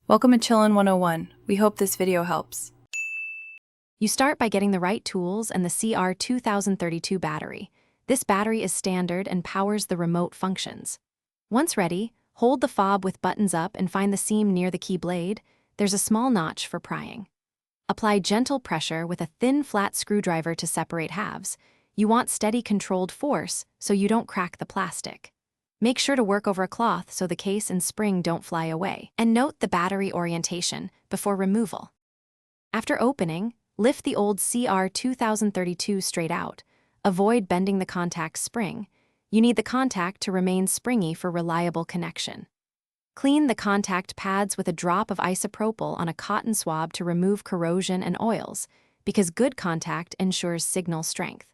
Welcome to Chillin' 101. We hope this video helps. You start by getting the right tools and the CR2032 battery. This battery is standard and powers the remote functions. Once ready, hold the fob with buttons up and find the seam near the key blade. There's a small notch for prying. Apply gentle pressure with a thin, flat screwdriver to separate halves. You want steady, controlled force so you don't crack the plastic. Make sure to work over a cloth so the case and spring don't fly away. And note the battery orientation before removal. After opening, lift the old CR2032 straight out. Avoid bending the contact spring. You need the contact to remain springy for reliable connection. Clean the contact pads with a drop of isopropyl on a cotton swab to remove corrosion and oils, because good contact ensures signal strength.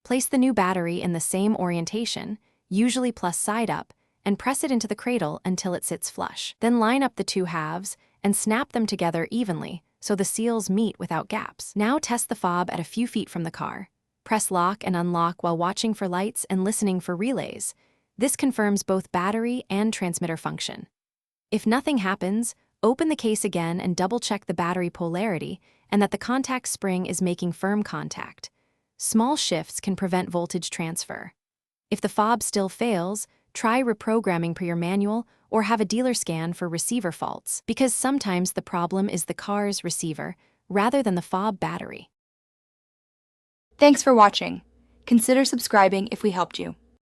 Place the new battery in the same orientation, usually plus side up, and press it into the cradle until it sits flush. Then line up the two halves and snap them together evenly so the seals meet without gaps. Now test the fob at a few feet from the car. Press lock and unlock while watching for lights and listening for relays. This confirms both battery and transmitter function. If nothing happens, open the case again and double-check the battery polarity and that the contact spring is making firm contact. Small shifts can prevent voltage transfer. If the fob still fails, try reprogramming per your manual or have a dealer scan for receiver faults, because sometimes the problem is the car's receiver rather than the fob battery. Thanks for watching. Consider subscribing if we helped you.